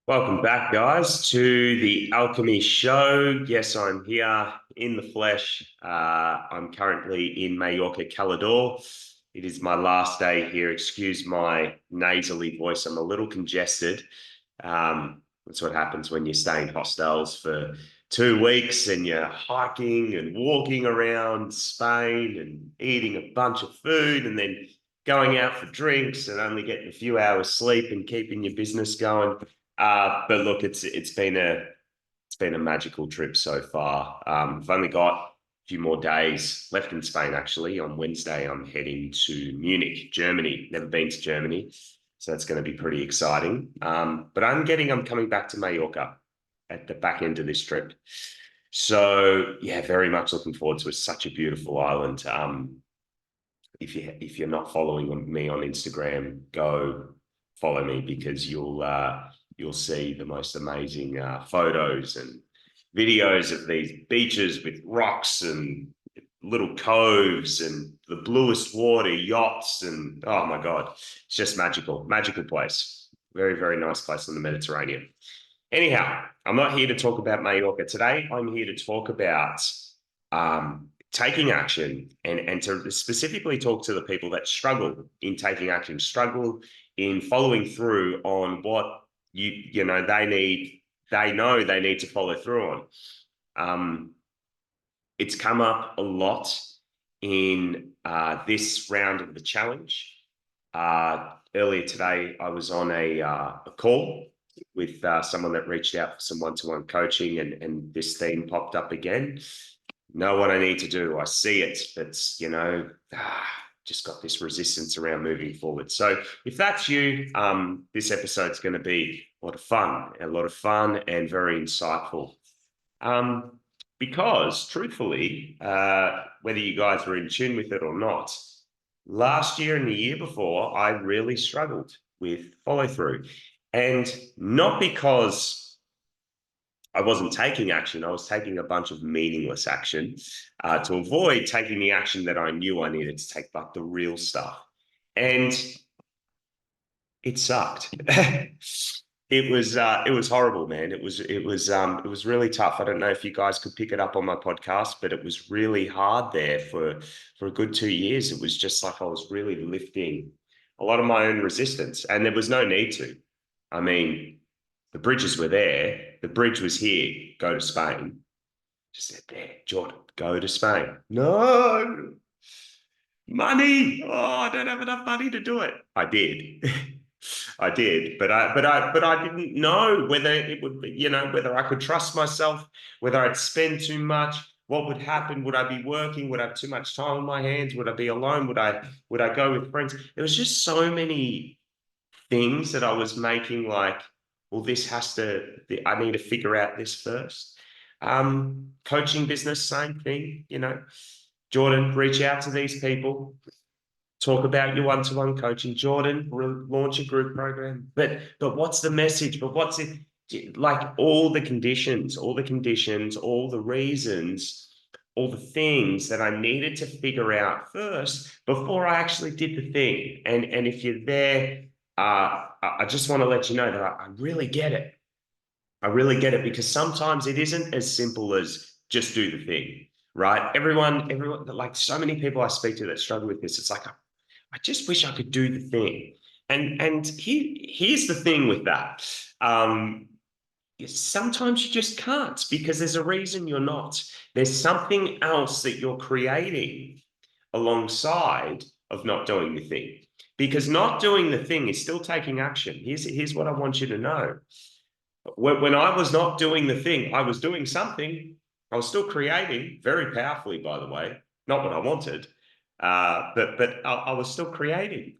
Welcome back, guys, to the Alchemy show. Yes, I'm here in the flesh. I'm currently in Mallorca, Calador. It is my last day here. Excuse my nasally voice. I'm a little congested. That's what happens when you stay in hostels for 2 weeks and you're hiking and walking around Spain and eating a bunch of food and then going out for drinks and only getting a few hours sleep and keeping your business going. But look, it's been a magical trip so far. I've only got a few more days left in Spain. Actually, on Wednesday, I'm heading to Munich, Germany. Never been to Germany, so that's going to be pretty exciting. But I'm coming back to Mallorca at the back end of this trip. So yeah, very much looking forward to it. It's such a beautiful island. If you're not following me on Instagram, go follow me because you'll see the most amazing photos and videos of these beaches with rocks and little coves and the bluest water, yachts, and oh my God, it's just magical place. Very, very nice place in the Mediterranean. Anyhow, I'm not here to talk about Mallorca today. I'm here to talk about taking action and to specifically talk to the people that struggle in taking action, struggle in following through on what you know they know they need to follow through on. It's come up a lot in this round of the challenge. Earlier today, I was on a call with someone that reached out for some one-to-one coaching, and this theme popped up again. Know what I need to do. I see it, but just got this resistance around moving forward. So if that's you, this episode's going to be a lot of fun and very insightful. Because truthfully, whether you guys were in tune with it or not, last year and the year before, I really struggled with follow through. And not because I wasn't taking action, I was taking a bunch of meaningless action to avoid taking the action that I knew I needed to take, like the real stuff. And it sucked. It was horrible, man. It was really tough. I don't know if you guys could pick it up on my podcast, but it was really hard there for a good 2 years. It was just like I was really lifting a lot of my own resistance, and there was no need to. I mean, the bridges were there. The bridge was here. Go to Spain. Just said there, Jordan, go to Spain. No, money. Oh, I don't have enough money to do it. I did. I did, but I didn't know whether it would be, whether I could trust myself, whether I'd spend too much, what would happen? Would I be working? Would I have too much time on my hands? Would I be alone? Would I go with friends? There was just so many things that I was making like, well, I need to figure out this first. Coaching business, same thing, Jordan, reach out to these people, talk about your one-to-one coaching. Jordan, launch a group program. But what's the message? But what's it like? All the conditions, all the reasons, all the things that I needed to figure out first before I actually did the thing. And if you're there, I just want to let you know that I really get it. I really get it because sometimes it isn't as simple as just do the thing, right? Everyone, like so many people I speak to that struggle with this, it's like I just wish I could do the thing. And here's the thing with that. Sometimes you just can't because there's a reason you're not. There's something else that you're creating alongside of not doing the thing. Because not doing the thing is still taking action. Here's what I want you to know. When I was not doing the thing, I was doing something. I was still creating very powerfully, by the way, not what I wanted, but I was still creating.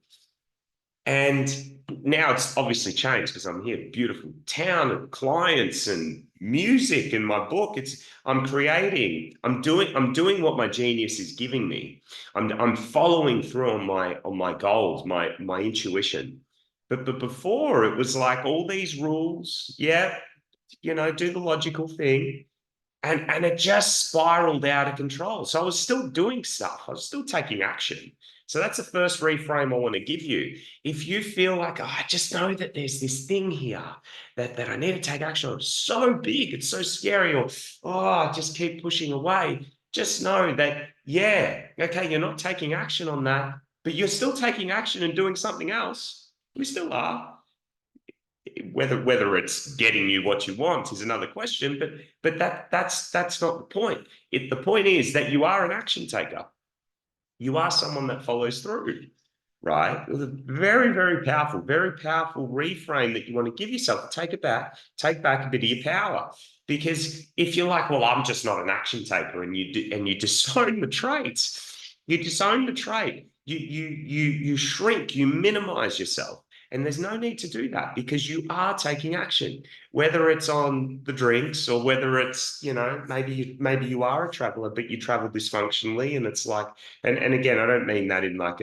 And now it's obviously changed because I'm here, beautiful town and clients and music and my book. I'm creating. I'm doing what my genius is giving me. I'm following through on my goals, my intuition. But before it was like all these rules, yeah, do the logical thing. And it just spiraled out of control. So I was still doing stuff. I was still taking action. So that's the first reframe I want to give you. If you feel like, oh, I just know that there's this thing here that I need to take action on, it's so big, it's so scary, or oh, I just keep pushing away, just know that, yeah, okay, you're not taking action on that, but you're still taking action and doing something else. We still are. Whether it's getting you what you want is another question, but that's not the point. The point is that you are an action taker. You are someone that follows through, right? It was a very powerful reframe that you want to give yourself. Take take back a bit of your power. Because if you're like, well, I'm just not an action taker, and you disown the traits, you disown the trait, you shrink, you minimize yourself. And there's no need to do that because you are taking action, whether it's on the drinks or whether it's, maybe you are a traveler, but you travel dysfunctionally. And it's like, and again, I don't mean that in like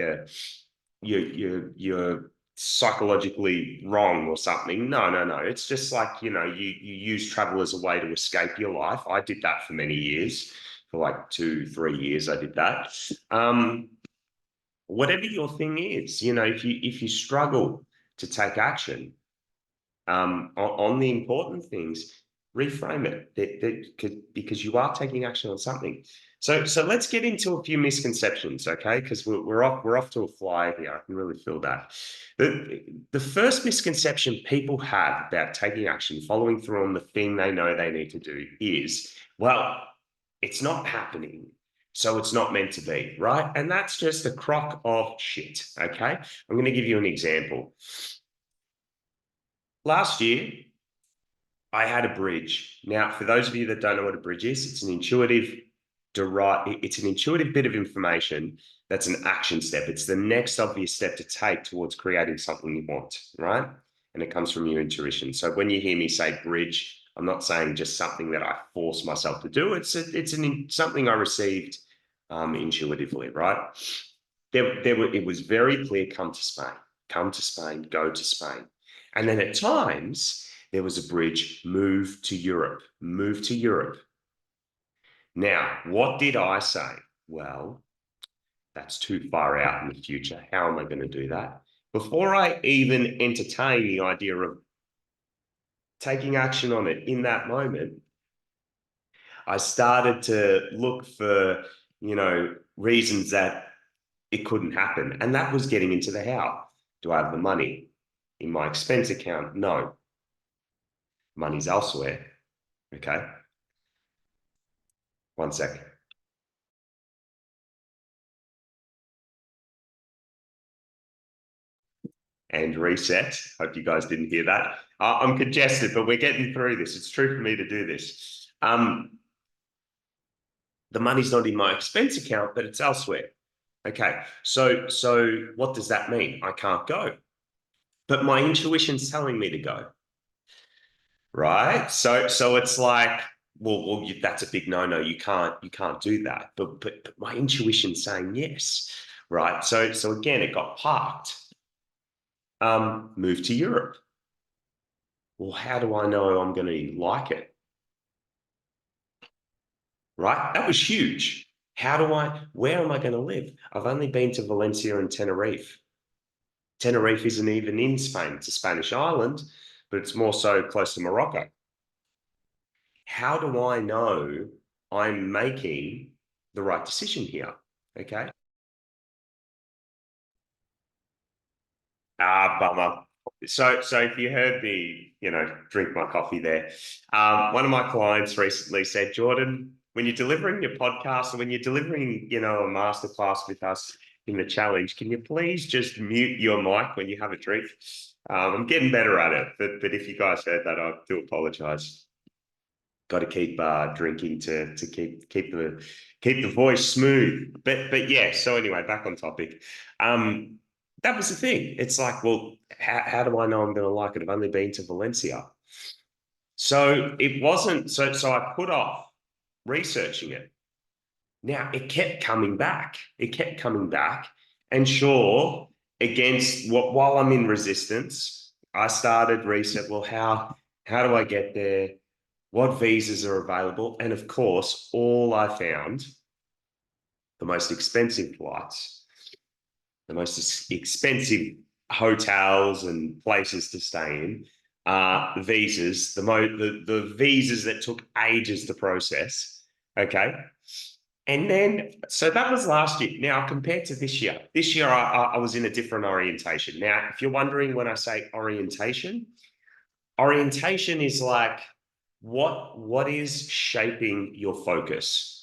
you're psychologically wrong or something. No. It's just like, you use travel as a way to escape your life. I did that for many years, for like 2-3 years, I did that. Whatever your thing is, if you struggle to take action on the important things, reframe it because you are taking action on something. So let's get into a few misconceptions, okay? Because we're off to a fly here. I can really feel that. The first misconception people have about taking action, following through on the thing they know they need to do is, well, it's not happening, so it's not meant to be, right? And that's just a crock of shit, okay? I'm going to give you an example. Last year, I had a bridge. Now, for those of you that don't know what a bridge is, it's an intuitive bit of information that's an action step. It's the next obvious step to take towards creating something you want, right? And it comes from your intuition. So when you hear me say bridge, I'm not saying just something that I force myself to do. It's something I received intuitively, right? It was very clear, come to Spain, go to Spain. And then at times, there was a bridge, move to Europe. Now, what did I say? Well, that's too far out in the future. How am I going to do that? Before I even entertain the idea of taking action on it in that moment, I started to look for, reasons that it couldn't happen. And that was getting into the how. Do I have the money in my expense account? No. Money's elsewhere. Okay. One second. And reset. Hope you guys didn't hear that. I'm congested, but we're getting through this. It's true for me to do this. The money's not in my expense account, but it's elsewhere. Okay, so what does that mean? I can't go, but my intuition's telling me to go, right? So it's like, well, that's a big no. You can't do that. But my intuition's saying yes, right? So again, it got parked. Move to Europe. Well, how do I know I'm going to like it? Right? That was huge. Where am I going to live? I've only been to Valencia and Tenerife. Tenerife isn't even in Spain. It's a Spanish island, but it's more so close to Morocco. How do I know I'm making the right decision here? Okay. Bummer. So if you heard me, drink my coffee there, one of my clients recently said, Jordan, when you're delivering your podcast or when you're delivering, a masterclass with us in the challenge, can you please just mute your mic when you have a drink? I'm getting better at it, but if you guys heard that, I do apologize. Got to keep drinking to keep the voice smooth. But yeah. So anyway, back on topic. That was the thing. It's like, well, how do I know I'm going to like it? I've only been to Valencia. So it wasn't, so I put off researching it. Now it kept coming back. And sure, while I'm in resistance, I started research. Well, how do I get there? What visas are available? And of course, all I found, the most expensive flights the most expensive hotels and places to stay in, visas, the visas that took ages to process. Okay. And then, so that was last year. Now, compared to this year I was in a different orientation. Now, if you're wondering when I say orientation, orientation is like what is shaping your focus?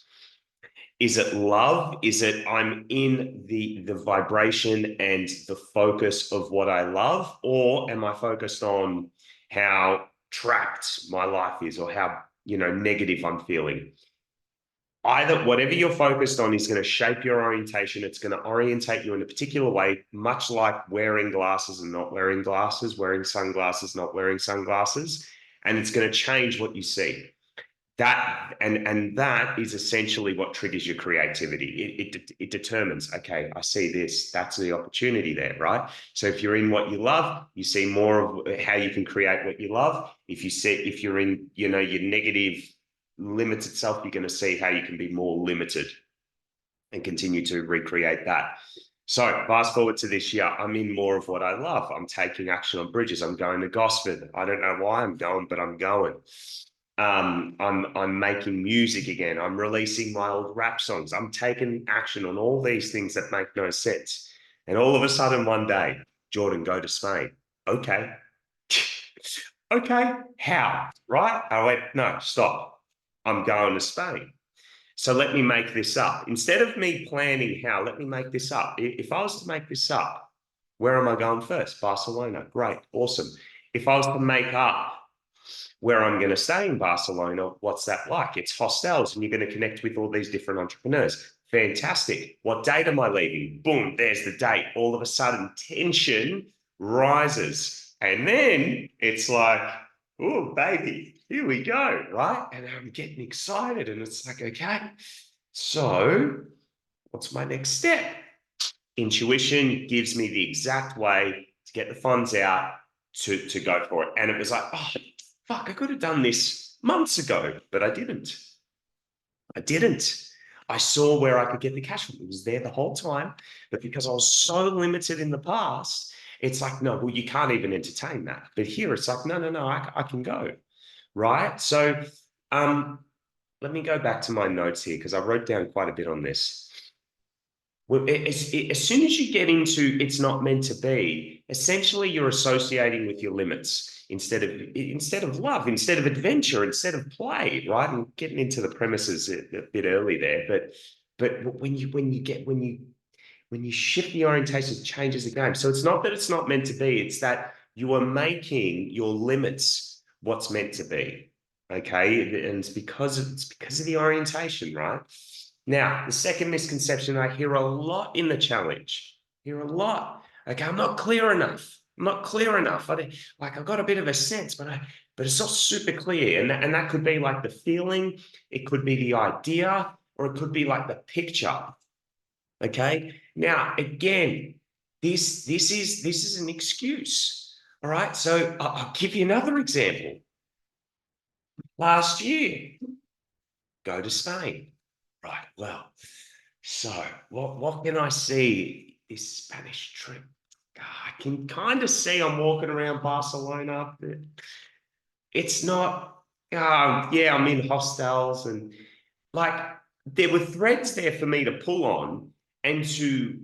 Is it love? Is it I'm in the vibration and the focus of what I love? Or am I focused on how trapped my life is or how, negative I'm feeling? Either whatever you're focused on is going to shape your orientation. It's going to orientate you in a particular way, much like wearing glasses and not wearing glasses, wearing sunglasses, not wearing sunglasses. And it's going to change what you see. That is essentially what triggers your creativity. It determines, okay, I see this, that's the opportunity there, right? So if you're in what you love, you see more of how you can create what you love. If you're in, your negative, limited self, you're going to see how you can be more limited and continue to recreate that. So fast forward to this year, I'm in more of what I love. I'm taking action on bridges. I'm going to Gosford. I don't know why I'm going, but I'm going. I'm making music again. I'm releasing my old rap songs. I'm taking action on all these things that make no sense. And all of a sudden, one day, Jordan, go to Spain. Okay. Okay. How? Right? I went, no, stop. I'm going to Spain. So let me make this up. Instead of me planning how, let me make this up. If I was to make this up, where am I going first? Barcelona. Great. Awesome. If I was to make up where I'm going to stay in Barcelona, what's that like? It's hostels, and you're going to connect with all these different entrepreneurs. Fantastic. What date am I leaving? Boom, there's the date. All of a sudden, tension rises. And then it's like, oh, baby, here we go, right? And I'm getting excited. And it's like, okay, so what's my next step? Intuition gives me the exact way to get the funds out to go for it. And it was like, oh, fuck, I could have done this months ago, but I didn't. I didn't. I saw where I could get the cash from. It was there the whole time. But because I was so limited in the past, it's like, no, well, you can't even entertain that. But here it's like, no, I can go. Right. So let me go back to my notes here because I wrote down quite a bit on this. Well, as soon as you get into it's not meant to be, essentially you're associating with your limits instead of love, instead of adventure, instead of play, right? And getting into the premises a bit early there, but when you shift the orientation, it changes the game. So it's not that it's not meant to be; it's that you are making your limits what's meant to be. Okay, and it's because of the orientation, right? Now, the second misconception I hear a lot in the challenge, hear a lot. Okay, I'm not clear enough. I'm not clear enough. I've got a bit of a sense, but it's not super clear. And that could be like the feeling, it could be the idea, or it could be like the picture. Okay. Now, again, this is an excuse. All right. So I'll give you another example. Last year, go to Spain. Right. Well, so what can I see this Spanish trip? I can kind of see I'm walking around Barcelona. But it's not, yeah, I'm in hostels and like there were threads there for me to pull on and to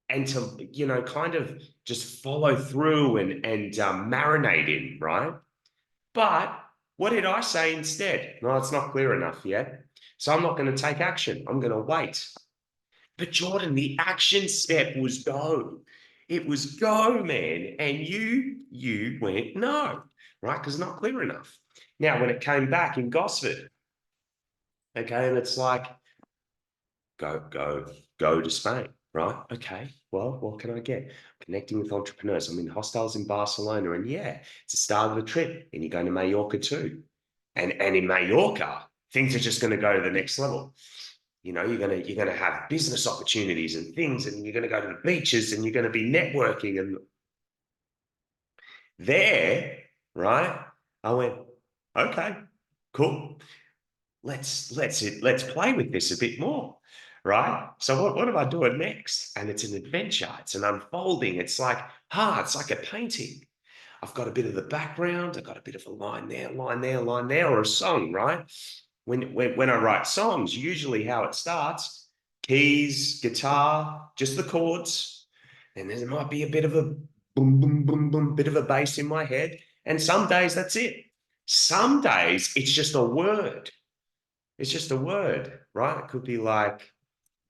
kind of just follow through and marinate in, right? But what did I say instead? No, it's not clear enough yet. So I'm not going to take action. I'm going to wait. But Jordan, the action step was go. It was go, man. And you went no, right? Because not clear enough. Now, when it came back in Gosford, okay, and it's like, go to Spain, right? Okay, well, what can I get? Connecting with entrepreneurs. I'm in hostels in Barcelona, and yeah, it's the start of the trip. And you're going to Mallorca too. And in Mallorca, things are just going to go to the next level. You're gonna have business opportunities and things, and you're gonna go to the beaches and you're gonna be networking. And there, right? I went, okay, cool. Let's play with this a bit more. right? So what am I doing next? And it's an adventure. It's an unfolding. It's like, it's like a painting. I've got a bit of the background. I've got a bit of a line there, line there, line there, or a song, right? When I write songs, usually how it starts, keys, guitar, just the chords. And there might be a bit of a boom, boom, boom, boom, bit of a bass in my head. And some days that's it. Some days it's just a word. It's just a word, right? It could be like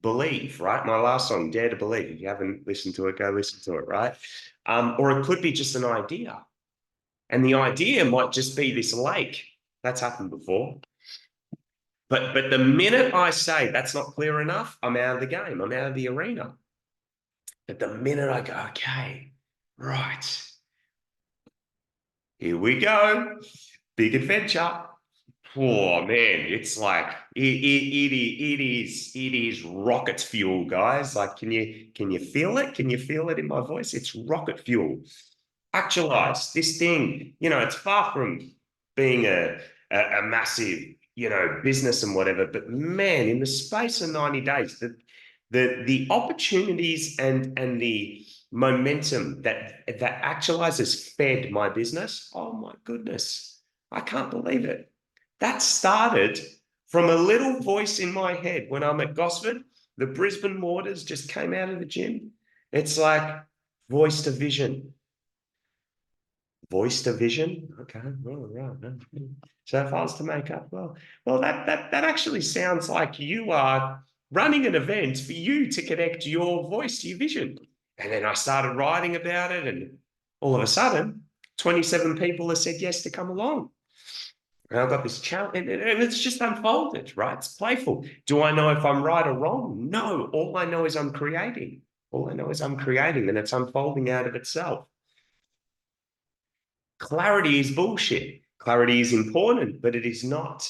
believe, right? My last song, Dare to Believe. If you haven't listened to it, go listen to it, right? Or it could be just an idea. And the idea might just be this lake. That's happened before. But the minute I say that's not clear enough, I'm out of the game. I'm out of the arena. But the minute I go, okay, right, here we go, big adventure. Oh man, it's like it is rocket fuel, guys. Like, can you feel it? Can you feel it in my voice? It's rocket fuel. Actualize this thing. It's far from being a massive, business and whatever. But man, in the space of 90 days, the opportunities and the momentum that Actualize has fed my business. Oh my goodness. I can't believe it. That started from a little voice in my head when I'm at Gosford. The Brisbane Waters just came out of the gym. It's like voice to vision. Voice to vision. Okay, well, right. So if I was to make up, well, that actually sounds like you are running an event for you to connect your voice to your vision. And then I started writing about it, and all of a sudden, 27 people have said yes to come along. And I've got this challenge, and it's just unfolded, right? It's playful. Do I know if I'm right or wrong? No. All I know is I'm creating. All I know is I'm creating, and it's unfolding out of itself. Clarity is bullshit. Clarity is important, but it is not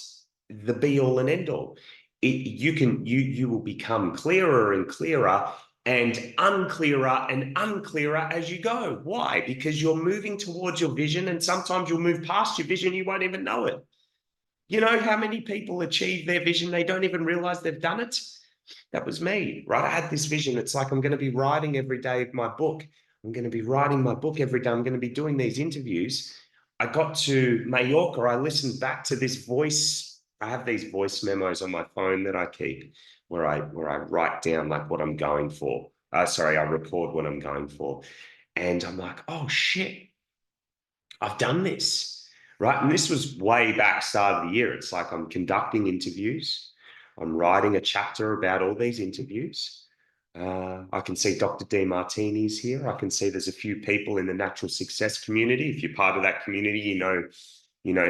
the be all and end all. You will become clearer and clearer and unclearer as you go. Why? Because you're moving towards your vision, and sometimes you'll move past your vision, you won't even know it. You know how many people achieve their vision, they don't even realize they've done it? That was me, right? I had this vision. It's like I'm going to be writing every day my book. I'm going to be writing my book every day. I'm going to be doing these interviews. I got to Mallorca. I listened back to this voice. I have these voice memos on my phone that I keep where I write down like what I'm going for. I record what I'm going for. And I'm like, oh shit, I've done this, right? And this was way back start of the year. It's like I'm conducting interviews. I'm writing a chapter about all these interviews. I can see Dr. DeMartini's here. I can see there's a few people in the natural success community. If you're part of that community, you know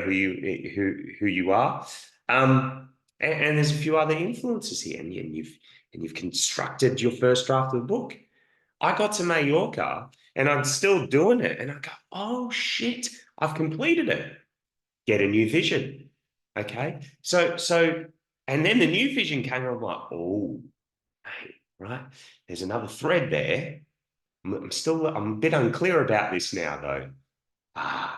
who you are. And there's a few other influencers here, and you've constructed your first draft of the book. I got to Mallorca and I'm still doing it. And I go, oh shit, I've completed it. Get a new vision. Okay. And then the new vision came, and I'm like, oh, mate, right. There's another thread there. I'm a bit unclear about this now, though.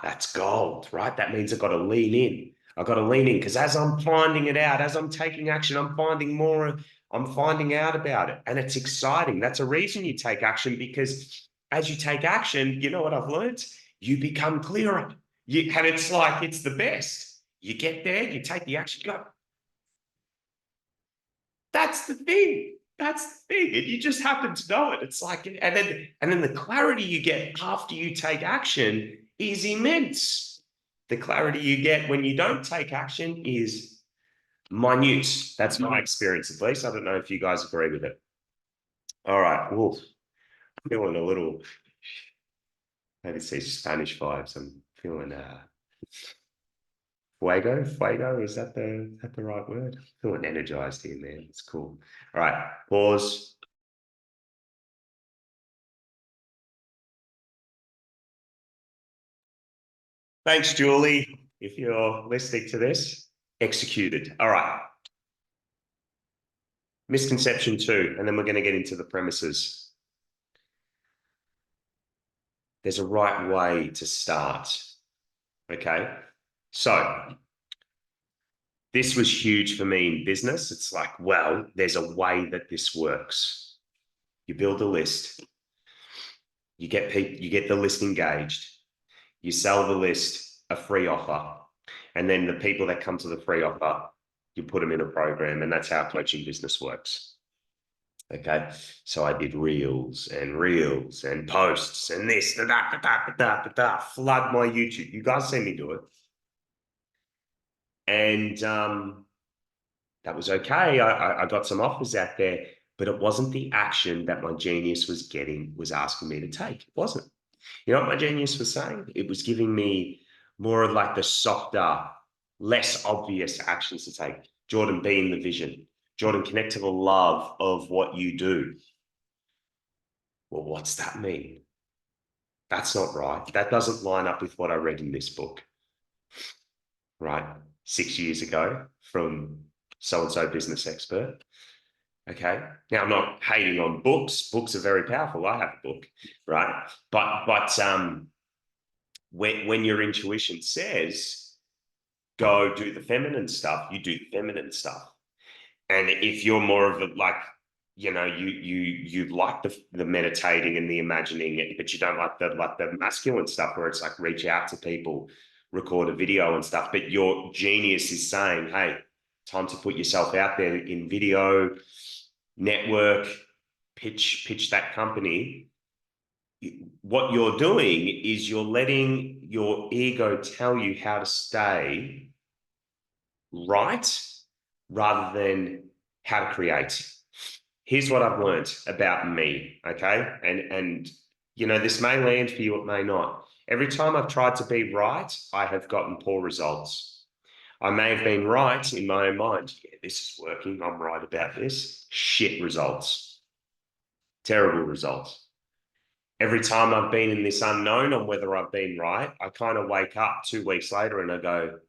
That's gold, right? That means I've got to lean in. I've got to lean in because as I'm finding it out, as I'm taking action, I'm finding more, I'm finding out about it. And it's exciting. That's a reason you take action, because as you take action, you know what I've learned? You become clearer. And it's like, it's the best. You get there, you take the action, you go, that's the thing. That's the thing. And you just happen to know it. It's like, and then the clarity you get after you take action is immense. The clarity you get when you don't take action is minute. That's my experience, at least. I don't know if you guys agree with it. All right. Well, feeling a little, maybe say Spanish vibes. I'm feeling fuego. Is that the right word? I'm feeling energized here, man. It's cool. All right. Pause. Thanks, Julie. If you're listening to this, executed. All right. Misconception two, and then we're going to get into the premises. There's a right way to start. Okay. So This was huge for me in business. It's like, well, there's a way that this works. You build a list, you get the list engaged, you sell the list a free offer, and then the people that come to the free offer, you put them in a program, and that's how coaching business works. Okay, so I did reels and posts and this, flood my YouTube. You guys see me do it, and that was okay. I got some offers out there, but it wasn't the action that my genius was asking me to take. It wasn't. You know what my genius was saying? It was giving me more of like the softer, less obvious actions to take. Jordan, be in the vision. Jordan, connect to the love of what you do. Well, what's that mean? That's not right. That doesn't line up with what I read in this book, right? 6 years ago from so-and-so business expert. Okay. Now I'm not hating on books. Books are very powerful. I have a book, right? But when your intuition says go do the feminine stuff, you do the feminine stuff. And if you're more of a like, you know, you like the meditating and the imagining, but you don't like the masculine stuff where it's like reach out to people, record a video and stuff. But your genius is saying, hey, time to put yourself out there in video, network, pitch that company. What you're doing is you're letting your ego tell you how to stay right rather than how to create. Here's what I've learned about me, okay? And you know, this may land for you, it may not. Every time I've tried to be right, I have gotten poor results. I may have been right in my own mind. Yeah, this is working. I'm right about this. Shit results. Terrible results. Every time I've been in this unknown on whether I've been right, I kind of wake up 2 weeks later and I go,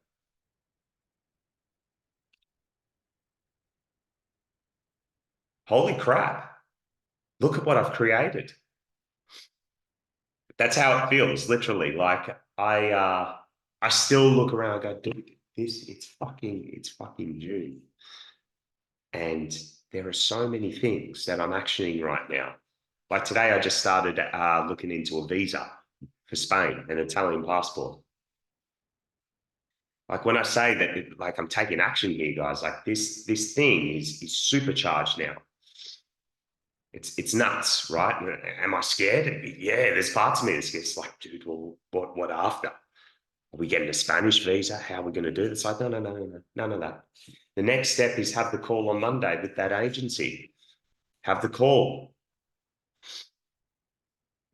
holy crap, look at what I've created. That's how it feels, literally. Like I still look around and go, dude, it's fucking June. And there are so many things that I'm actioning right now. Like today, I just started looking into a visa for Spain, an Italian passport. Like when I say that, like I'm taking action here, guys, like this thing is supercharged now. It's nuts, right? Am I scared? Yeah, there's parts of me that's gets like, dude, well, what after? Are we getting a Spanish visa? How are we going to do this? Like, no, none of that. The next step is have the call on Monday with that agency. Have the call,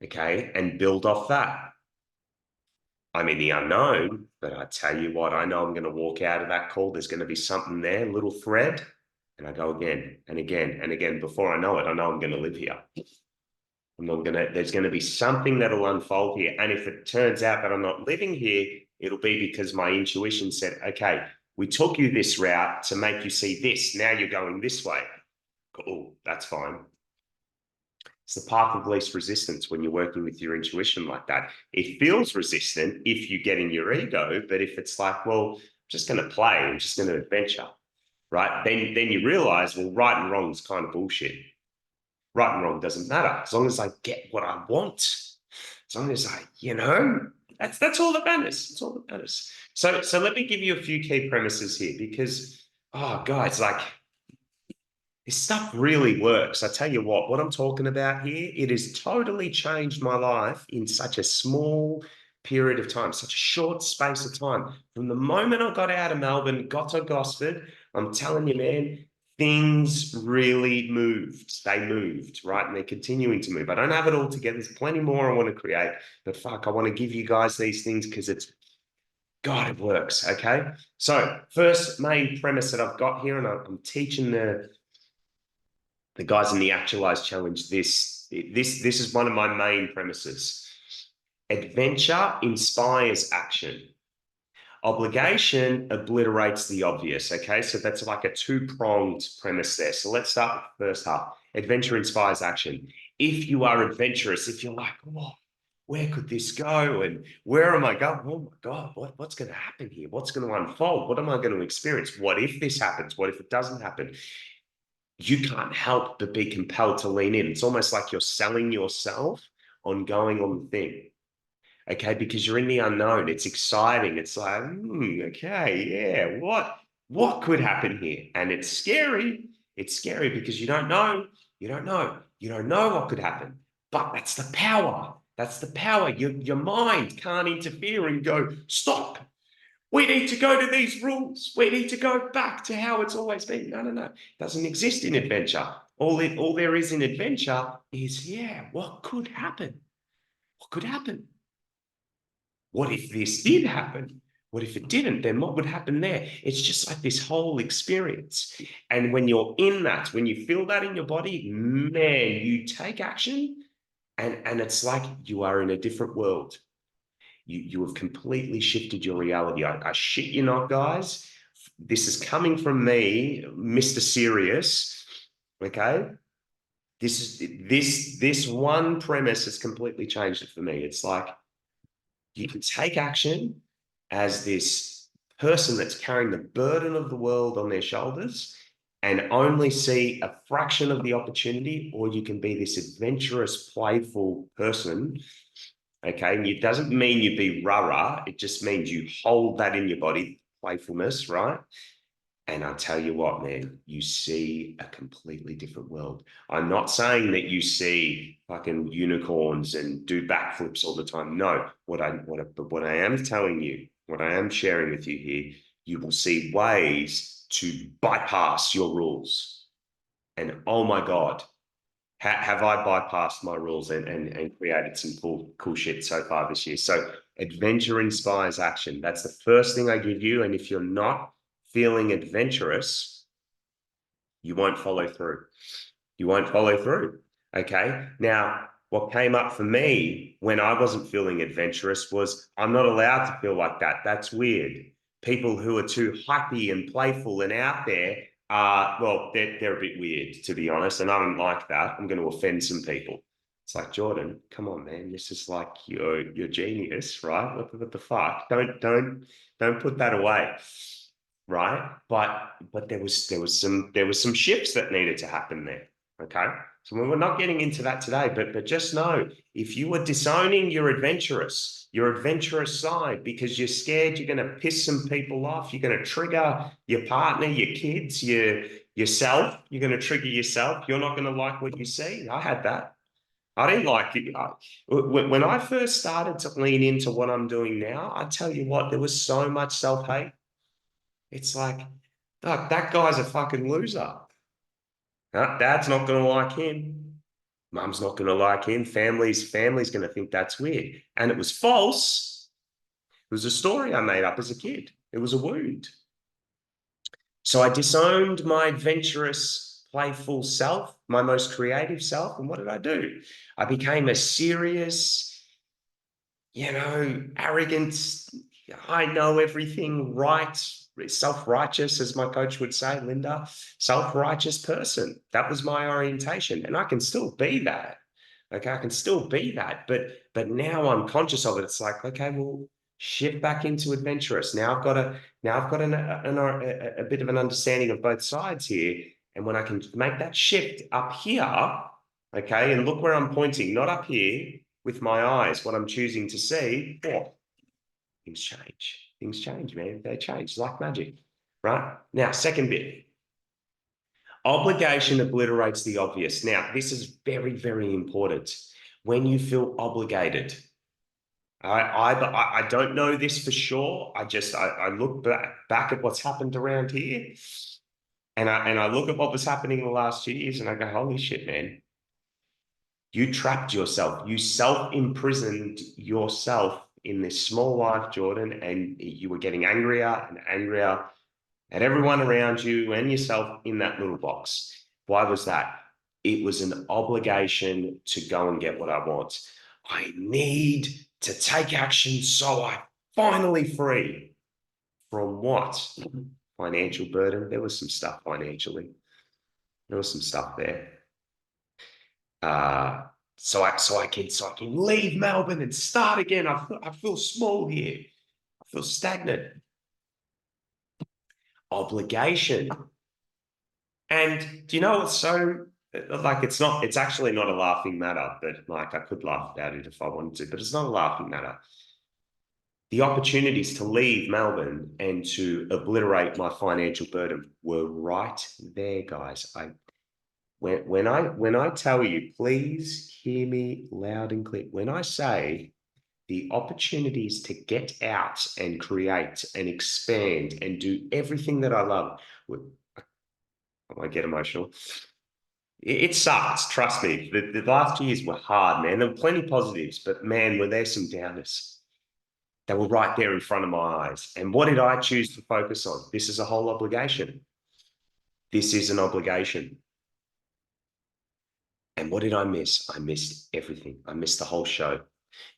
okay, and build off that. I'm in the unknown, but I tell you what, I know I'm going to walk out of that call. There's going to be something there, little thread, and I go again and again and again. Before I know it, I know I'm going to live here. There's going to be something that'll unfold here. And if it turns out that I'm not living here, it'll be because my intuition said, okay, we took you this route to make you see this. Now you're going this way. Cool, that's fine. It's the path of least resistance when you're working with your intuition like that. It feels resistant if you get in your ego, but if it's like, well, I'm just going to play, I'm just going to adventure, right? Then you realize, well, right and wrong is kind of bullshit. Right and wrong doesn't matter. As long as I get what I want, as long as I, you know, that's all that matters. That's all that matters. So let me give you a few key premises here because, oh, guys, like this stuff really works. I tell you what I'm talking about here, it has totally changed my life in such a small period of time, such a short space of time. From the moment I got out of Melbourne, got to Gosford, I'm telling you, man, things really moved. They moved, right? And they're continuing to move. I don't have it all together. There's plenty more I want to create, but fuck, I want to give you guys these things because it's, God, it works, okay? So first main premise that I've got here, and I'm teaching the guys in the Actualize Challenge this is one of my main premises. Adventure inspires action. Obligation obliterates the obvious, okay? So that's like a two-pronged premise there. So let's start with the first half. Adventure inspires action. If you are adventurous, if you're like, whoa, where could this go? And where am I going? Oh my God, what's going to happen here? What's going to unfold? What am I going to experience? What if this happens? What if it doesn't happen? You can't help but be compelled to lean in. It's almost like you're selling yourself on going on the thing. Okay, because you're in the unknown. It's exciting. It's like, okay, yeah, what could happen here? And it's scary. It's scary because you don't know. You don't know. You don't know what could happen. But that's the power. That's the power. Your mind can't interfere and go, stop. We need to go to these rules. We need to go back to how it's always been. No, no, no. It doesn't exist in adventure. All there is in adventure is, yeah, what could happen? What could happen? What if this did happen? What if it didn't? Then what would happen there? It's just like this whole experience. And when you're in that, when you feel that in your body, man, you take action and it's like you are in a different world. You have completely shifted your reality. I shit you not, guys. This is coming from me, Mr. Serious. Okay. This one premise has completely changed it for me. It's like you can take action as this person that's carrying the burden of the world on their shoulders and only see a fraction of the opportunity, or you can be this adventurous, playful person. Okay. And it doesn't mean you be rah-rah. It just means you hold that in your body, playfulness, right? And I tell you what, man, you see a completely different world. I'm not saying that you see fucking unicorns and do backflips all the time. No, but what I am telling you, what I am sharing with you here, you will see ways to bypass your rules. And oh my God, have I bypassed my rules and created some cool shit so far this year? So adventure inspires action. That's the first thing I give you. And if you're not feeling adventurous, you won't follow through. You won't follow through. Okay. Now, what came up for me when I wasn't feeling adventurous was I'm not allowed to feel like that. That's weird. People who are too hypey and playful and out there are, well, they're a bit weird, to be honest. And I don't like that. I'm going to offend some people. It's like, Jordan, come on, man. This is like your genius, right? What the fuck? Don't put that away, right? But there was some shifts that needed to happen there. Okay. So we're not getting into that today, but just know if you are disowning your adventurous side because you're scared you're going to piss some people off, you're going to trigger your partner, your kids, yourself, you're going to trigger yourself, you're not going to like what you see. I had that. I didn't like it. When I first started to lean into what I'm doing now, I tell you what, there was so much self-hate. It's like, that guy's a fucking loser. Dad's not going to like him. Mum's not going to like him. Family's going to think that's weird. And it was false. It was a story I made up as a kid. It was a wound. So I disowned my adventurous, playful self, my most creative self. And what did I do? I became a serious, arrogant, I know everything right, self-righteous, as my coach would say, Linda, self-righteous person. That was my orientation. And I can still be that. Okay, I can still be that. But now I'm conscious of it. It's like, okay, well, shift back into adventurous. Now I've got a bit of an understanding of both sides here. And when I can make that shift up here, okay, and look where I'm pointing, not up here with my eyes, what I'm choosing to see, things change. Things change, man. They change. It's like magic, right? Now, second bit. Obligation obliterates the obvious. Now, this is very, very important. When you feel obligated, I don't know this for sure. I look back at what's happened around here, and I look at what was happening in the last 2 years, and I go, holy shit, man. You trapped yourself. You self-imprisoned yourself in this small life, Jordan, and you were getting angrier and angrier at everyone around you and yourself in that little box. Why was that? It was an obligation to go and get what I want. I need to take action so I'm finally free from what? Financial burden. There was some stuff financially. There was some stuff there. so I can leave Melbourne and start again. I feel small here. I feel stagnant. Obligation. And do you know what's so like it's actually not a laughing matter, but like I could laugh about it if I wanted to, but it's not a laughing matter. The opportunities to leave Melbourne and to obliterate my financial burden were right there, guys. When I tell you, please hear me loud and clear. When I say the opportunities to get out and create and expand and do everything that I love, I won't get emotional. It sucks, trust me. The last years were hard, man. There were plenty of positives, but man, were there some downers. They were right there in front of my eyes. And what did I choose to focus on? This is a whole obligation. This is an obligation. And what did I miss? I missed everything. I missed the whole show.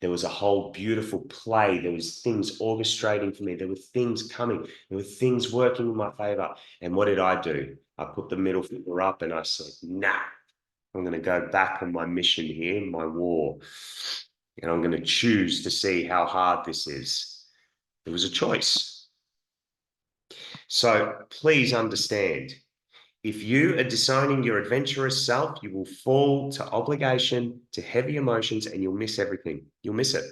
There was a whole beautiful play. There was things orchestrating for me. There were things coming. There were things working in my favor. And what did I do? I put the middle finger up and I said, nah, I'm going to go back on my mission here, my war. And I'm going to choose to see how hard this is. It was a choice. So please understand, if you are disowning your adventurous self, you will fall to obligation, to heavy emotions, and you'll miss everything. You'll miss it.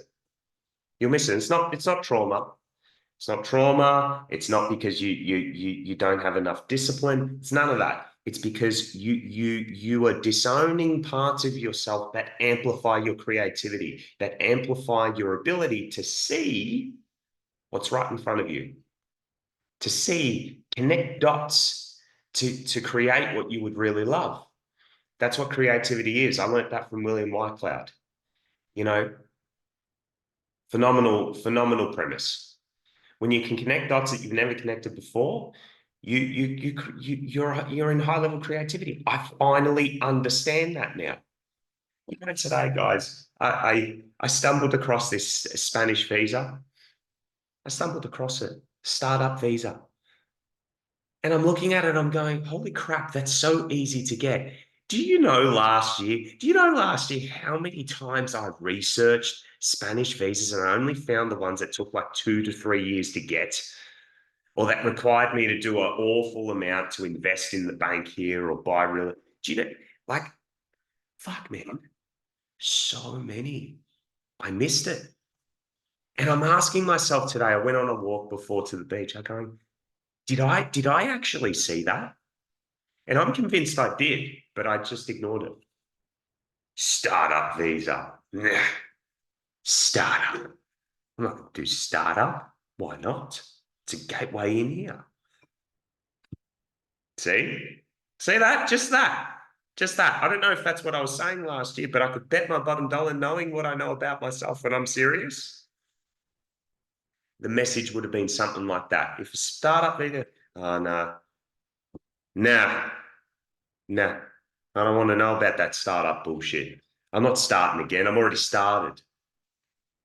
You'll miss it. It's not trauma. It's not trauma. It's not because you don't have enough discipline. It's none of that. It's because you are disowning parts of yourself that amplify your creativity, that amplify your ability to see what's right in front of you, to see, connect dots, to create what you would really love. That's what creativity is. I learned that from William Whitecloud. You know, phenomenal premise. When you can connect dots that you've never connected before, you're in high level creativity. I finally understand that now. You know, today, guys, I stumbled across this Spanish visa. I stumbled across it, startup visa. And I'm looking at it, I'm going, holy crap, that's so easy to get. Do you know last year how many times I researched Spanish visas and I only found the ones that took like 2 to 3 years to get, or that required me to do an awful amount to invest in the bank here or buy real? Do you know, like, fuck, man, so many. I missed it. And I'm asking myself today, I went on a walk before to the beach. I'm going, did I actually see that? And I'm convinced I did, but I just ignored it. Startup visa. Startup. I'm not going to do startup. Why not? It's a gateway in here. See? See that? Just that. Just that. I don't know if that's what I was saying last year, but I could bet my bottom dollar, knowing what I know about myself when I'm serious, the message would have been something like that. If a startup visa, oh, no. Nah. Nah. I don't want to know about that startup bullshit. I'm not starting again. I'm already started.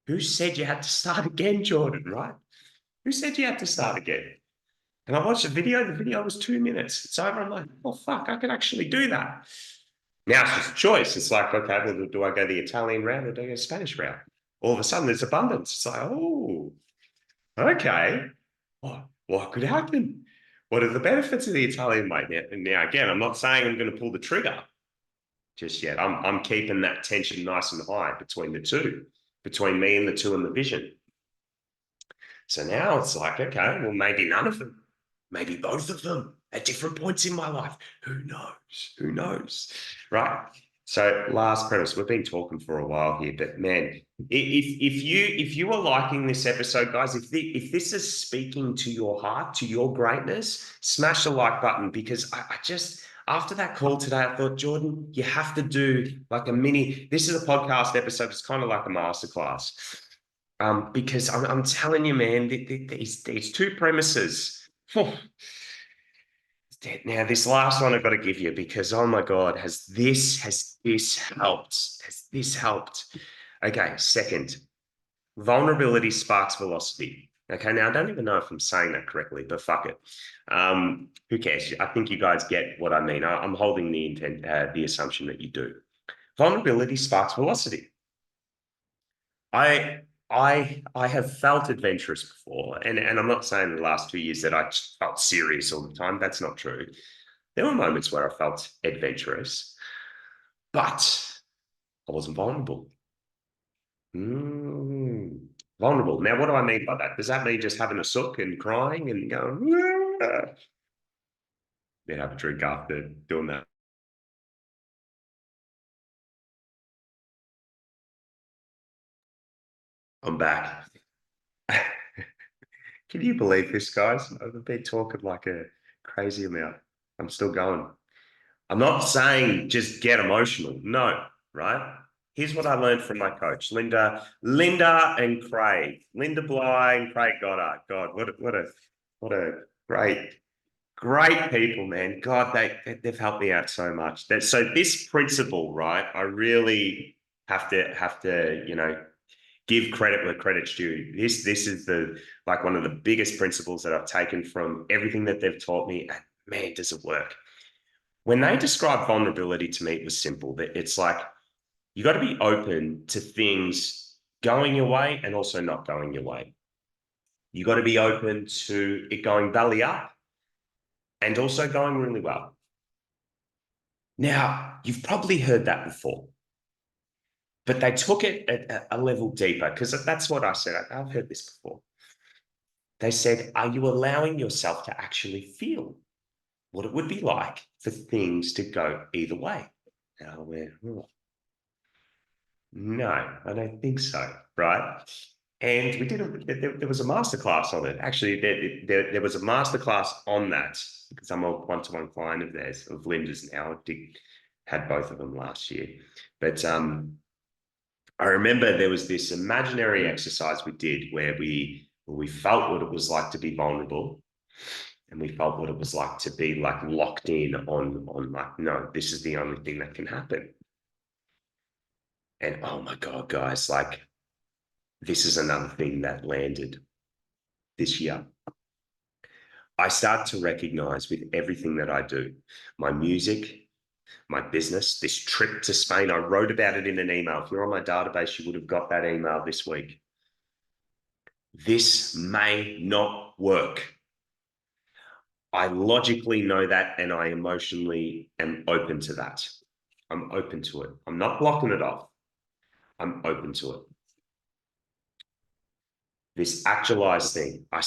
Who said you had to start again, Jordan, right? Who said you had to start again? And I watched the video. The video was 2 minutes. It's over. I'm like, oh, fuck, I can actually do that. Now it's just a choice. It's like, okay, well, do I go the Italian route or do I go the Spanish route? All of a sudden, there's abundance. It's like, oh, okay. What could happen? What are the benefits of the Italian way? Now, again, I'm not saying I'm going to pull the trigger just yet. I'm keeping that tension nice and high between the two, between me and the two and the vision. So now it's like, okay, well, maybe none of them, maybe both of them at different points in my life. Who knows? Who knows? Right. So last premise, we've been talking for a while here, but man, if you are liking this episode, guys, if this is speaking to your heart, to your greatness, smash the like button, because I just after that call today, I thought, Jordan, you have to do like a mini. This is a podcast episode. It's kind of like a masterclass. Because I'm telling you, man, these two premises. Now, this last one I've got to give you because, oh my God, has this helped? Has this helped? Okay, second, vulnerability sparks velocity. Okay, now I don't even know if I'm saying that correctly, but fuck it. Who cares? I think you guys get what I mean. I'm holding the intent, the assumption that you do. Vulnerability sparks velocity. I have felt adventurous before, and I'm not saying the last 2 years that I felt serious all the time. That's not true. There were moments where I felt adventurous, but I wasn't vulnerable. Vulnerable. Now, what do I mean by that? Does that mean just having a sook and crying and going, then have a drink after doing that? I'm back. Can you believe this, guys? I've been talking like a crazy amount. I'm still going. I'm not saying just get emotional. No, right? Here's what I learned from my coach, Linda and Craig. Linda Bly and Craig Goddard. God, what a great people, man. God, they've helped me out so much. So this principle, right? I really have to, give credit where credit's due. This is like one of the biggest principles that I've taken from everything that they've taught me. And man, does it work. When they describe vulnerability to me, it was simple. That it's like you got to be open to things going your way and also not going your way. You got to be open to it going belly up and also going really well. Now, you've probably heard that before, but they took it a level deeper because that's what I said. I've heard this before. They said, are you allowing yourself to actually feel what it would be like for things to go either way? And I went, no, I don't think so, right? And we there was a masterclass on it. Actually, there was a masterclass on that because I'm a one-to-one client of theirs, of Linda's now. Had both of them last year. But I remember there was this imaginary exercise we did where we felt what it was like to be vulnerable, and we felt what it was like to be like locked in on like, no, this is the only thing that can happen. And oh my God, guys, like this is another thing that landed this year. I start to recognize with everything that I do, my music, my business, this trip to Spain, I wrote about it in an email. If you're on my database, you would have got that email this week. This may not work. I logically know that, and I emotionally am open to that. I'm open to it. I'm not blocking it off. I'm open to it. This actualized thing, I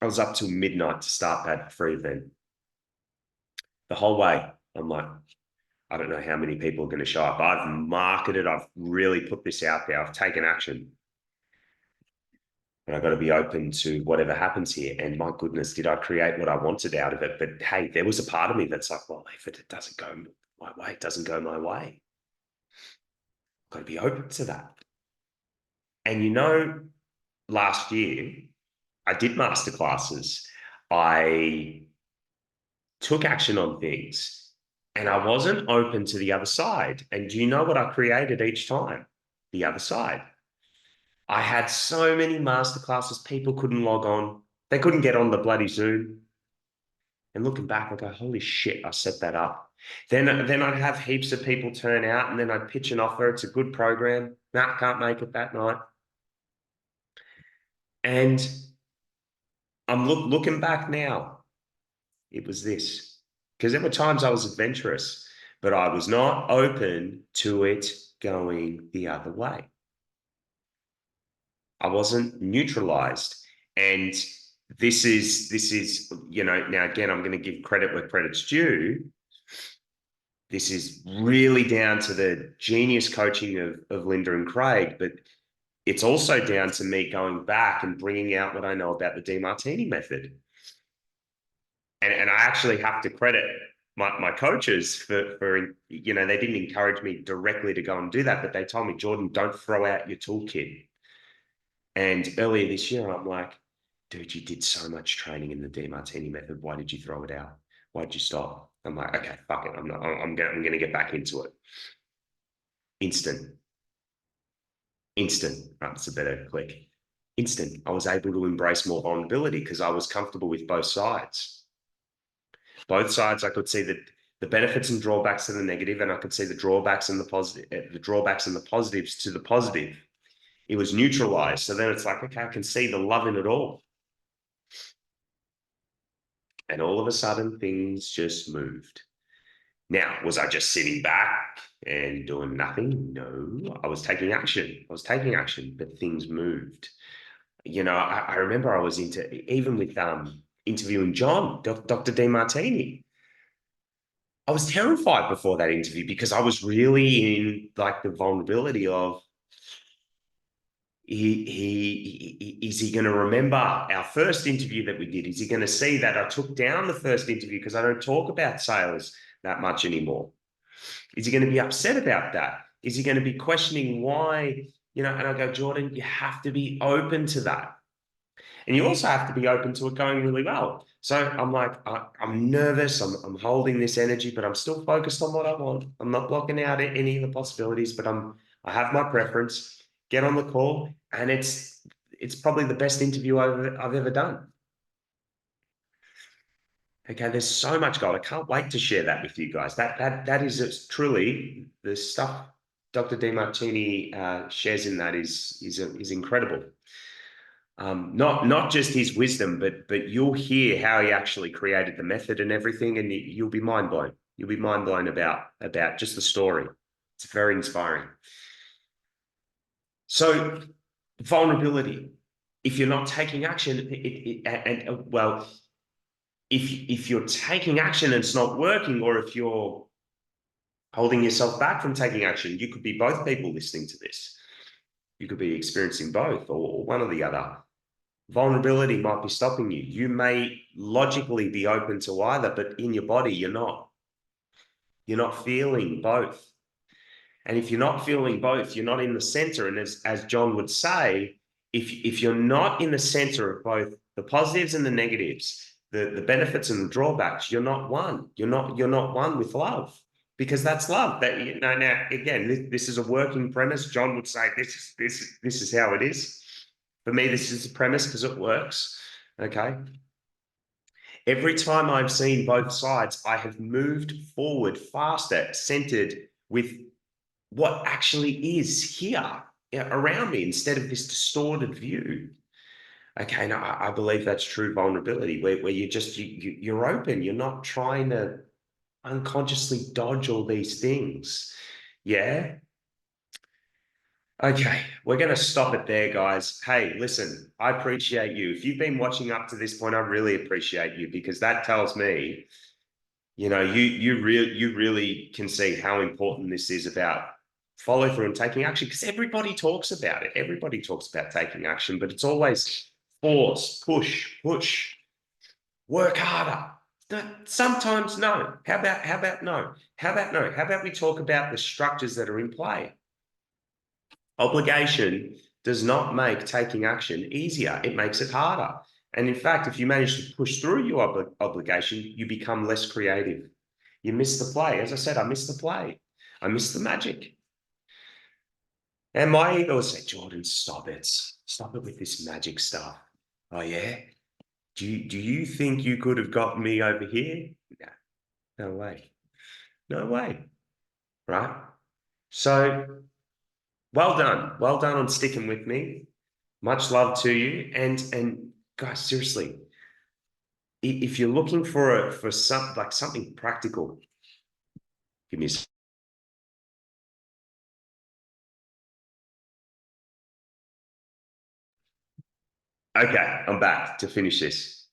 was up till midnight to start that free event. The whole way, I'm like, I don't know how many people are going to show up. I've marketed, I've really put this out there, I've taken action. And I've got to be open to whatever happens here. And my goodness, did I create what I wanted out of it? But hey, there was a part of me that's like, well, if it doesn't go my way, it doesn't go my way. I've got to be open to that. And last year, I did masterclasses. I took action on things and I wasn't open to the other side. And do you know what I created each time? The other side. I had so many masterclasses, people couldn't log on. They couldn't get on the bloody Zoom. And looking back, I go, holy shit, I set that up. Then I'd have heaps of people turn out and then I'd pitch an offer. It's a good program. Nah, can't make it that night. And I'm looking back now, it was this. Because there were times I was adventurous, but I was not open to it going the other way. I wasn't neutralized. And this is, now again, I'm going to give credit where credit's due. This is really down to the genius coaching of Linda and Craig, but it's also down to me going back and bringing out what I know about the DeMartini method. And I actually have to credit my coaches for they didn't encourage me directly to go and do that, but they told me, Jordan, don't throw out your toolkit. And earlier this year, I'm like, dude, you did so much training in the DeMartini method. Why did you throw it out? Why did you stop? I'm like, okay, fuck it. I'm going to get back into it. Instant. That's a better click. Instant. I was able to embrace more vulnerability because I was comfortable with both sides. Both sides, I could see that the benefits and drawbacks to the negative, and I could see the drawbacks and the positive, the drawbacks and the positives to the positive. It was neutralized. So then it's like, okay, I can see the love in it all. And all of a sudden, things just moved. Now, was I just sitting back and doing nothing? No, I was taking action. I was taking action, but things moved. You know, I remember I was even with interviewing John, Dr. DeMartini. I was terrified before that interview because I was really in like the vulnerability of is he going to remember our first interview that we did? Is he going to see that I took down the first interview because I don't talk about sales that much anymore? Is he going to be upset about that? Is he going to be questioning why? You know, and I go, Jordan, you have to be open to that. And you also have to be open to it going really well. So I'm like, I'm nervous. I'm holding this energy, but I'm still focused on what I want. I'm not blocking out any of the possibilities, but I have my preference. Get on the call, and it's probably the best interview I've ever done. Okay, there's so much gold. I can't wait to share that with you guys. That is truly the stuff Dr. DeMartini shares in that is incredible. Not just his wisdom, but you'll hear how he actually created the method and everything, and you'll be mind blown. You'll be mind blown about just the story. It's very inspiring. So vulnerability. If you're not taking action, well, if you're taking action and it's not working, or if you're holding yourself back from taking action, you could be both people listening to this. You could be experiencing both, or one or the other. Vulnerability might be stopping you. You may logically be open to either, but in your body, you're not. You're not feeling both. And if you're not feeling both, you're not in the center. And as John would say, if you're not in the center of both the positives and the negatives, the benefits and the drawbacks, you're not one. You're not one with love, because that's love. That, you know, now again, this is a working premise. John would say this is how it is. For me, this is the premise because it works. Okay. Every time I've seen both sides, I have moved forward faster, centered with what actually is here around me instead of this distorted view. Okay, now I believe that's true vulnerability, where you're open. You're not trying to unconsciously dodge all these things. Yeah. Okay, we're going to stop it there, guys. Hey, listen, I appreciate you. If you've been watching up to this point, I really appreciate you, because that tells me, you know, you really can see how important this is about follow through and taking action, because everybody talks about it. Everybody talks about taking action, but it's always force, push, work harder. Sometimes no. How about no? How about no? How about we talk about the structures that are in play? Obligation does not make taking action easier. It makes it harder. And in fact, if you manage to push through your obligation, you become less creative. You miss the play. As I said, I miss the play. I miss the magic. And my ego will say, Jordan, stop it. Stop it with this magic stuff. Oh, yeah? Do you think you could have gotten me over here? No way. No way. Right? So well done. Well done on sticking with me. Much love to you. And guys, seriously, if you're looking for something practical, give me a Okay, I'm back to finish this.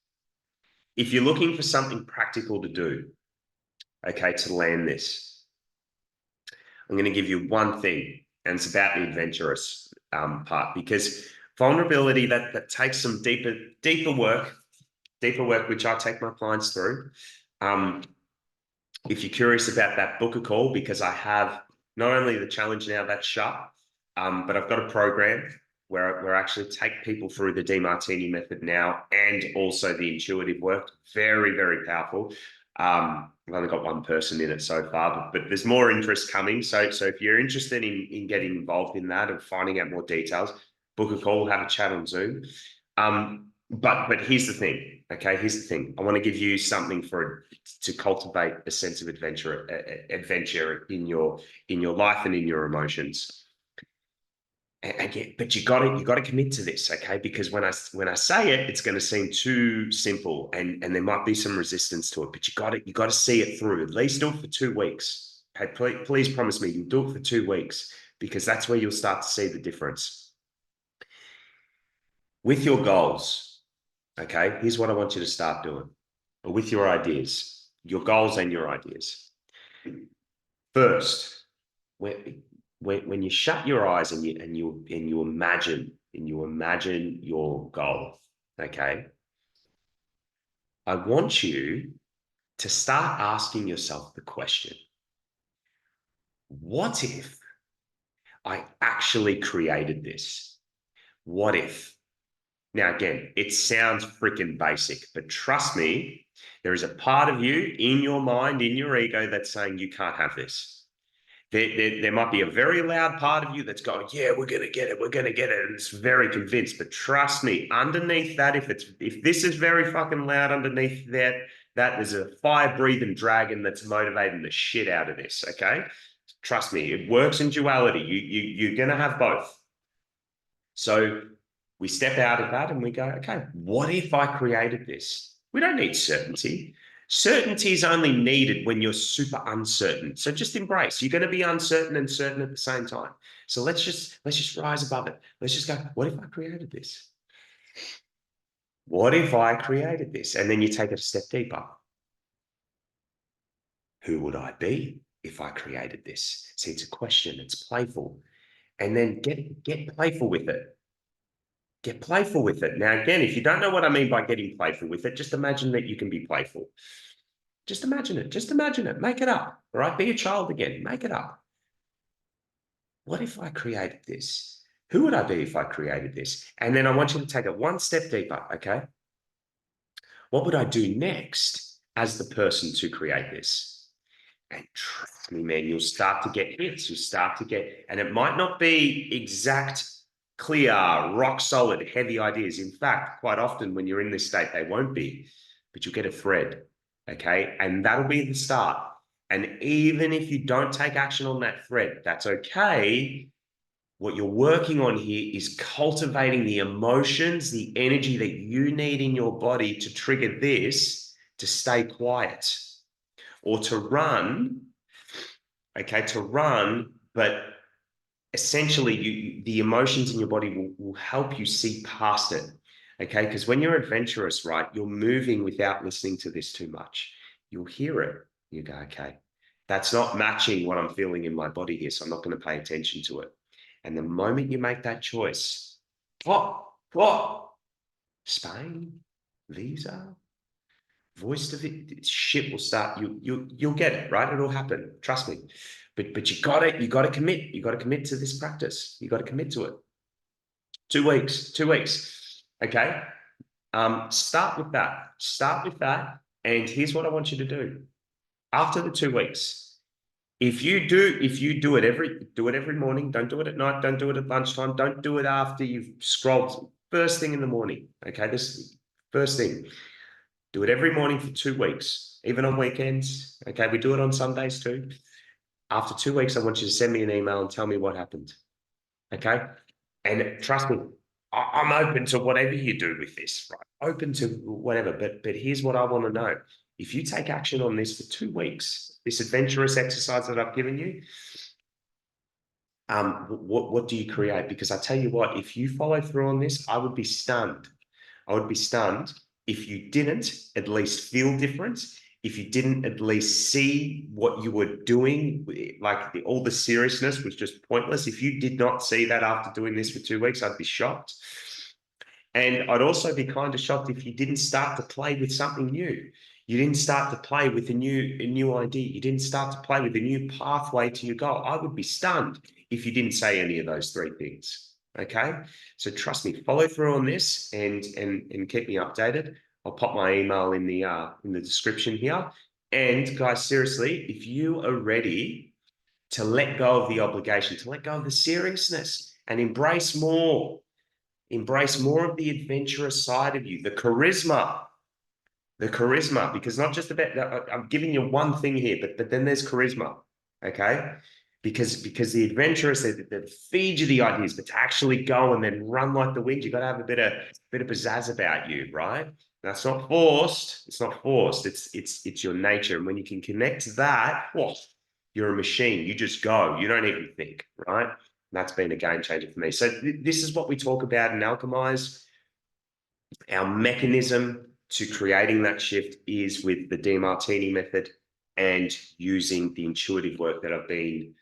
If you're looking for something practical to do, okay, to land this, I'm going to give you one thing, and it's about the adventurous part, because vulnerability that takes some deeper work, which I take my clients through. If you're curious about that, book a call, because I have not only the challenge now that's shut, but I've got a program where I actually take people through the DeMartini method now, and also the intuitive work. Very, very powerful. I've only got one person in it so far, but there's more interest coming. So if you're interested in getting involved in that and finding out more details, book a call, have a chat on Zoom. But here's the thing, okay? Here's the thing. I want to give you something to cultivate a sense of adventure in your life and in your emotions. And again, but you got to commit to this, okay? Because when I say it, it's going to seem too simple, and there might be some resistance to it. But you got to see it through. At least do it for 2 weeks. Okay, please promise me you'll do it for 2 weeks, because that's where you'll start to see the difference with your goals. Okay, here's what I want you to start doing with your ideas, your goals and your ideas. First, when you shut your eyes and you imagine your goal, okay, I want you to start asking yourself the question, what if I actually created this? What if? Now, again, it sounds freaking basic, but trust me, there is a part of you in your mind, in your ego, that's saying you can't have this. There might be a very loud part of you that's going, yeah, we're going to get it. We're going to get it. And it's very convinced. But trust me, underneath that, if this is very fucking loud underneath that there's a fire-breathing dragon that's motivating the shit out of this, okay? Trust me, it works in duality. You're going to have both. So we step out of that and we go, okay, what if I created this? We don't need certainty. Certainty is only needed when you're super uncertain. So just embrace. You're going to be uncertain and certain at the same time. So let's just rise above it. Let's just go, what if I created this? What if I created this? And then you take it a step deeper. Who would I be if I created this? See, it's a question. It's playful. And then get playful with it. Get playful with it. Now, again, if you don't know what I mean by getting playful with it, just imagine that you can be playful. Just imagine it. Just imagine it. Make it up. All right. Be a child again. Make it up. What if I created this? Who would I be if I created this? And then I want you to take it one step deeper. Okay. What would I do next as the person to create this? And trust me, man, you'll start to get hits. You'll start to get, and it might not be exact, clear, rock solid, heavy ideas. In fact, quite often when you're in this state, they won't be, but you'll get a thread. Okay. And that'll be the start. And even if you don't take action on that thread, that's okay. What you're working on here is cultivating the emotions, the energy that you need in your body to trigger this to stay quiet or to run, okay, to run, but essentially the emotions in your body will help you see past it, okay? Because when you're adventurous, right, you're moving without listening to this too much. You'll hear it. You go, okay, that's not matching what I'm feeling in my body here, so I'm not going to pay attention to it. And the moment you make that choice, what? Spain, visa, voice of it, shit will start. You'll get it, right? It'll happen. Trust me. But you gotta commit. You gotta commit to this practice. You gotta commit to it. 2 weeks, 2 weeks. Okay. Start with that. Start with that. And here's what I want you to do. After the 2 weeks, if you do it every morning, don't do it at night, don't do it at lunchtime, don't do it after you've scrolled first thing in the morning. Okay, this first thing. Do it every morning for 2 weeks, even on weekends. Okay, we do it on Sundays too. After 2 weeks, I want you to send me an email and tell me what happened. Okay, and trust me, I'm open to whatever you do with this, right? Open to whatever. But here's what I want to know: if you take action on this for 2 weeks, this adventurous exercise that I've given you, what do you create? Because I tell you what, if you follow through on this, I would be stunned. I would be stunned if you didn't at least feel different, if you didn't at least see what you were doing, like all the seriousness was just pointless. If you did not see that after doing this for 2 weeks, I'd be shocked. And I'd also be kind of shocked if you didn't start to play with something new. You didn't start to play with a new idea. You didn't start to play with a new pathway to your goal. I would be stunned if you didn't say any of those three things. Okay. So trust me, follow through on this and keep me updated. I'll pop my email in the description here. And guys, seriously, if you are ready to let go of the obligation, to let go of the seriousness and embrace more Embrace more of the adventurous side of you, the charisma, because not just about, I'm giving you one thing here, but then there's charisma, okay? Because the adventurous, they feed you the ideas, but to actually go and then run like the wind, you got to have a bit of pizzazz about you, right? That's not forced. It's not forced. It's your nature, and when you can connect to that, well, you're a machine. You just go. You don't even think, right? And that's been a game changer for me. So this is what we talk about in Alchemize. Our mechanism to creating that shift is with the DeMartini method and using the intuitive work that I've been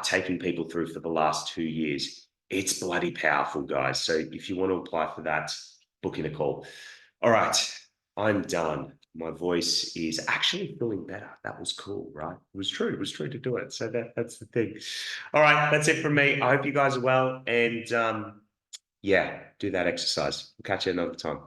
taking people through for the last 2 years. It's bloody powerful, guys. So if you want to apply for that, book in a call. All right, I'm done. My voice is actually feeling better. That was cool, right? It was true. It was true to do it. So that's the thing. All right, that's it from me. I hope you guys are well. And yeah, do that exercise. We'll catch you another time.